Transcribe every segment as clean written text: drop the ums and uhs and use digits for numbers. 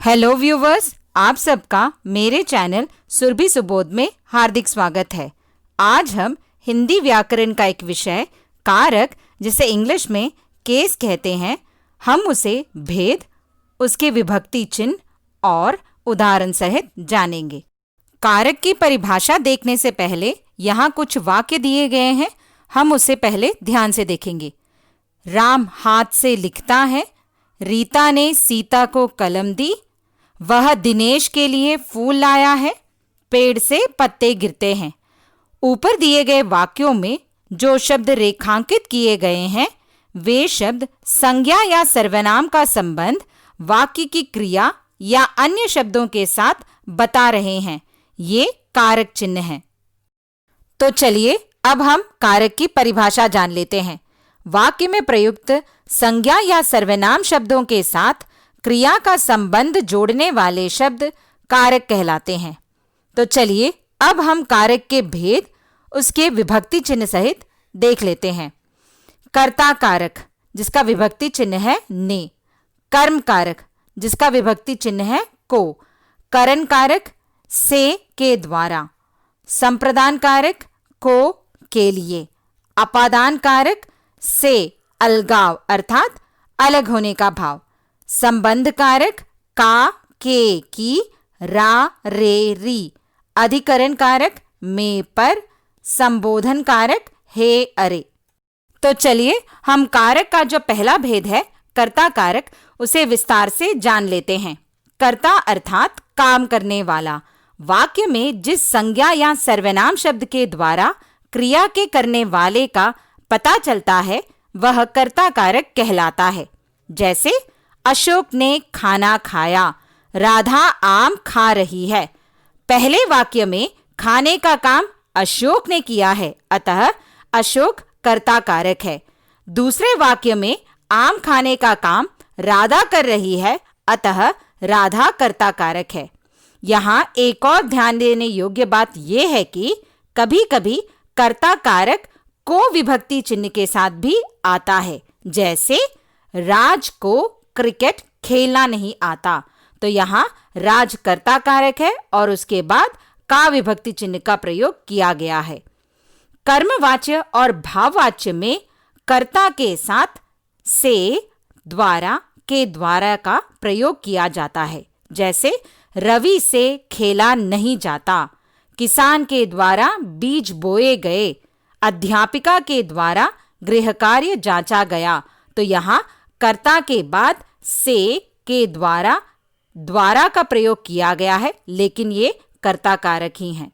Hello viewers, आप सबका मेरे चैनल सुरभि सुबोध में हार्दिक स्वागत है। आज हम हिंदी व्याकरण का एक विषय कारक, जिसे इंग्लिश में केस कहते हैं, हम उसे भेद, उसके विभक्ति चिन्ह और उदाहरण सहित जानेंगे। कारक की परिभाषा देखने से पहले यहाँ कुछ वाक्य दिए गए हैं, हम उसे पहले ध्यान से देखेंगे। राम हाथ से लिखता है, रीता ने सीता को कलम दी, वह दिनेश के लिए फूल लाया है, पेड़ से पत्ते गिरते हैं। ऊपर दिए गए वाक्यों में जो शब्द रेखांकित किए गए हैं वे शब्द संज्ञा या सर्वनाम का संबंध वाक्य की क्रिया या अन्य शब्दों के साथ बता रहे हैं। ये कारक चिन्ह हैं। तो चलिए अब हम कारक की परिभाषा जान लेते हैं। वाक्य में प्रयुक्त संज्ञा या सर्वनाम शब्दों के साथ क्रिया का संबंध जोड़ने वाले शब्द कारक कहलाते हैं। तो चलिए अब हम कारक के भेद, उसके विभक्ति चिन्ह सहित देख लेते हैं। कर्ता कारक, जिसका विभक्ति चिन्ह है ने। कर्म कारक, जिसका विभक्ति चिन्ह है को। करण कारक से के द्वारा। संप्रदान कारक को के लिए। अपादान कारक से अलगाव अर्थात अलग होने का भाव। संबंध कारक का के की रा रे री। अधिकरण कारक में पर। संबोधन कारक हे अरे। तो चलिए हम कारक का जो पहला भेद है कर्ता कारक, उसे विस्तार से जान लेते हैं। कर्ता अर्थात काम करने वाला। वाक्य में जिस संज्ञा या सर्वनाम शब्द के द्वारा क्रिया के करने वाले का पता चलता है वह कर्ता कारक कहलाता है। जैसे अशोक ने खाना खाया, राधा आम खा रही है। पहले वाक्य में खाने का काम अशोक ने किया है, अतः अशोक कर्ता कारक है। दूसरे वाक्य में आम खाने का काम राधा कर रही है, अतः राधा कर्ता कारक है। यहाँ एक और ध्यान देने योग्य बात यह है कि कभी-कभी कर्ता कारक को विभक्ति चिन्ह के साथ भी आता है। जैसे राज को क्रिकेट खेलना नहीं आता, तो यहाँ राज कर्ता कारक है और उसके बाद का विभक्ति चिन्ह का प्रयोग किया गया है। कर्मवाच्य और भाववाच्य में कर्ता के साथ से, द्वारा, के द्वारा का प्रयोग किया जाता है। जैसे रवि से खेला नहीं जाता, किसान के द्वारा बीज बोए गए, अध्यापिका के द्वारा गृह कार्य जांचा गया। तो यहाँ कर्ता के बाद से के द्वारा का प्रयोग किया गया है, लेकिन ये कर्ता कारक ही हैं।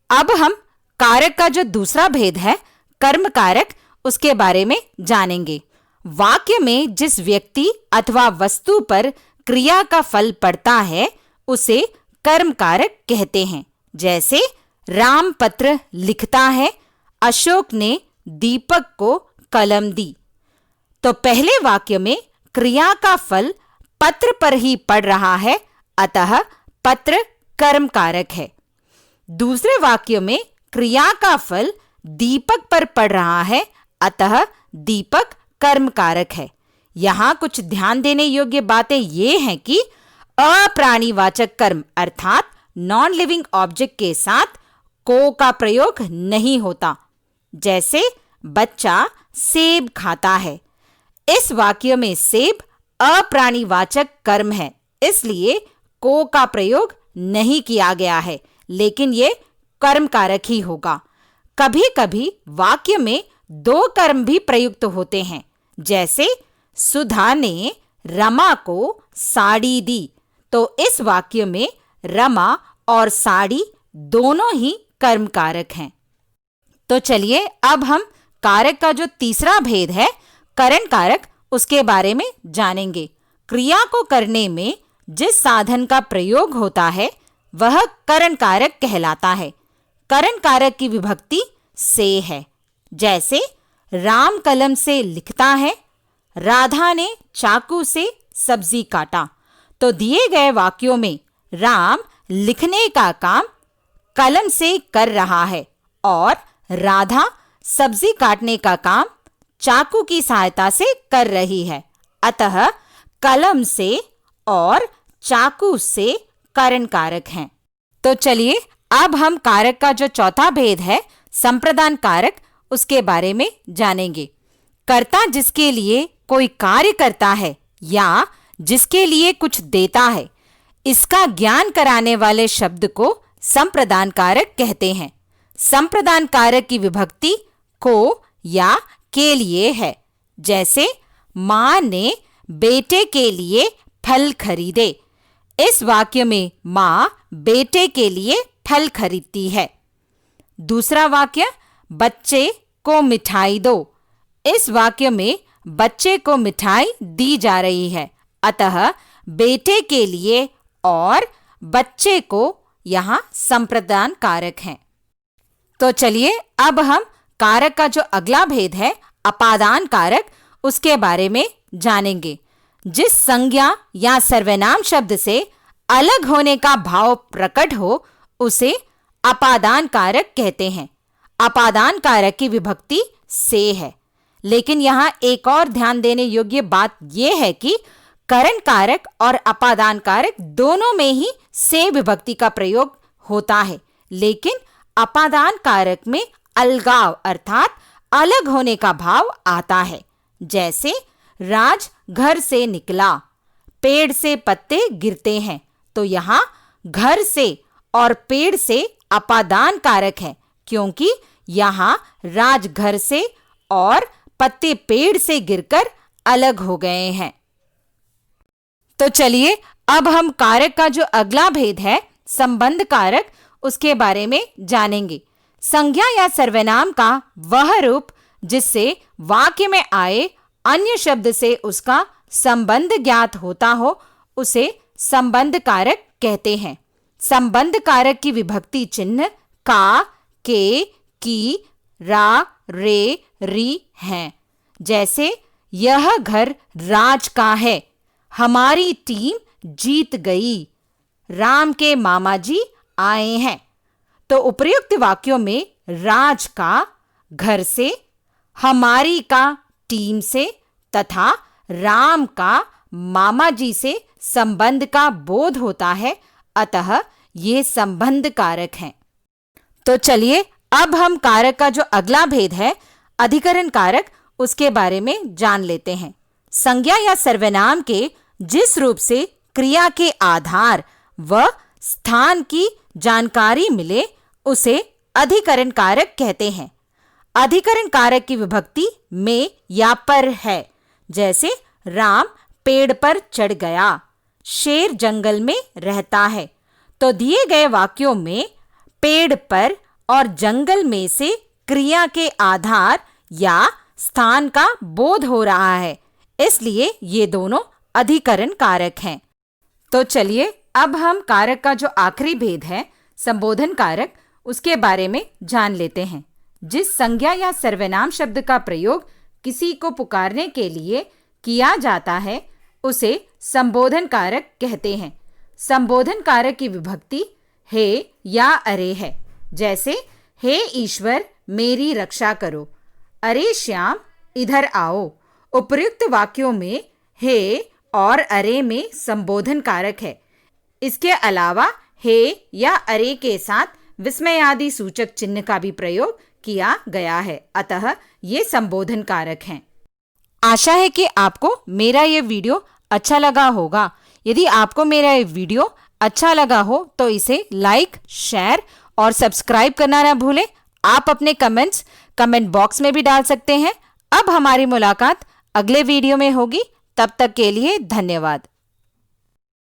अब हम कारक का जो दूसरा भेद है कर्म कारक, उसके बारे में जानेंगे। वाक्य में जिस व्यक्ति अथवा वस्तु पर क्रिया का फल पड़ता है उसे कर्म कारक कहते हैं। जैसे राम पत्र लिखता है, अशोक ने दीपक को कलम दी। तो पहले वाक्य में क्रिया का फल पत्र पर ही पड़ रहा है, अतः पत्र कर्म कारक है। दूसरे वाक्य में क्रिया का फल दीपक पर पड़ रहा है, अतः दीपक कर्म कारक है। यहाँ कुछ ध्यान देने योग्य बातें ये हैं कि अप्राणीवाचक कर्म अर्थात नॉन लिविंग ऑब्जेक्ट के साथ को का प्रयोग नहीं होता। जैसे बच्चा सेब खाता है। इस वाक्य में सेब अप्राणीवाचक कर्म है, इसलिए को का प्रयोग नहीं किया गया है, लेकिन ये कर्म कारक ही होगा। कभी-कभी वाक्य में दो कर्म भी प्रयुक्त होते हैं। जैसे सुधा ने रमा को साड़ी दी, तो इस वाक्य में रमा और साड़ी दोनों ही कर्म कारक हैं। तो चलिए अब हम कारक का जो तीसरा भेद है करण कारक, उसके बारे में जानेंगे। क्रिया को करने में जिस साधन का प्रयोग होता है वह करण कारक कहलाता है। करण कारक की विभक्ति से है। जैसे राम कलम से लिखता है, राधा ने चाकू से सब्जी काटा। तो दिए गए वाक्यों में राम लिखने का काम कलम से कर रहा है और राधा सब्जी काटने का काम चाकू की सहायता से कर रही है, अतः कलम से और चाकू से करण कारक हैं। तो चलिए अब हम कारक का जो चौथा भेद है संप्रदान कारक, उसके बारे में जानेंगे। कर्ता जिसके लिए कोई कार्य करता है या जिसके लिए कुछ देता है, इसका ज्ञान कराने वाले शब्द को संप्रदान कारक कहते हैं। संप्रदान कारक की विभक्ति को या के लिए है। जैसे मां ने बेटे के लिए फल खरीदे। इस वाक्य में मां बेटे के लिए फल खरीदती है। दूसरा वाक्य, बच्चे को मिठाई दो। इस वाक्य में बच्चे को मिठाई दी जा रही है, अतः बेटे के लिए और बच्चे को यहां संप्रदान कारक हैं। तो चलिए अब हम कारक का जो अगला भेद है अपादान कारक, उसके बारे में जानेंगे। जिस संज्ञा या सर्वनाम शब्द से अलग होने का भाव प्रकट हो उसे अपादान कारक कहते हैं। अपादान कारक की विभक्ति से है, लेकिन यहाँ एक और ध्यान देने योग्य बात यह है कि करण कारक और अपादान कारक दोनों में ही से विभक्ति का प्रयोग होता है, लेकिन अपादान कारक में अलगाव अर्थात अलग होने का भाव आता है। जैसे राज घर से निकला, पेड़ से पत्ते गिरते हैं। तो यहाँ घर से और पेड़ से अपादान कारक है, क्योंकि यहाँ राज घर से और पत्ते पेड़ से गिरकर अलग हो गए हैं। तो चलिए अब हम कारक का जो अगला भेद है संबंध कारक, उसके बारे में जानेंगे। संज्ञा या सर्वनाम का वह रूप जिससे वाक्य में आए अन्य शब्द से उसका संबंध ज्ञात होता हो उसे संबंध कारक कहते हैं। संबंध कारक की विभक्ति चिन्ह का, के, की, रा, रे, री हैं। जैसे यह घर राज का है, हमारी टीम जीत गई, राम के मामा जी आए हैं। तो उपर्युक्त वाक्यों में राज का घर से, हमारी का टीम से तथा राम का मामा जी से संबंध का बोध होता है, अतः ये संबंध कारक हैं। तो चलिए अब हम कारक का जो अगला भेद है अधिकरण कारक, उसके बारे में जान लेते हैं। संज्ञा या सर्वनाम के जिस रूप से क्रिया के आधार व स्थान की जानकारी मिले उसे अधिकरण कारक कहते हैं। अधिकरण कारक की विभक्ति में या पर है। जैसे राम पेड़ पर चढ़ गया, शेर जंगल में रहता है। तो दिए गए वाक्यों में पेड़ पर और जंगल में से क्रिया के आधार या स्थान का बोध हो रहा है, इसलिए ये दोनों अधिकरण कारक हैं। तो चलिए अब हम कारक का जो आखिरी भेद है संबोधन कारक, उसके बारे में जान लेते हैं। जिस संज्ञा या सर्वनाम शब्द का प्रयोग किसी को पुकारने के लिए किया जाता है उसे संबोधन कारक कहते हैं। संबोधन कारक की विभक्ति हे या अरे है। जैसे हे ईश्वर मेरी रक्षा करो, अरे श्याम इधर आओ। उपर्युक्त वाक्यों में हे और अरे में संबोधन कारक है। इसके अलावा हे या अरे के साथ विस्मयादि सूचक चिन्ह का भी प्रयोग किया गया है, अतः ये संबोधन कारक हैं। आशा है कि आपको मेरा ये वीडियो अच्छा लगा होगा। यदि आपको मेरा ये वीडियो अच्छा लगा हो तो इसे लाइक, शेयर और सब्सक्राइब करना ना भूलें। आप अपने कमेंट्स कमेंट बॉक्स में भी डाल सकते हैं। अब हमारी मुलाकात अगले वीडियो में होगी। तब तक के लिए धन्यवाद।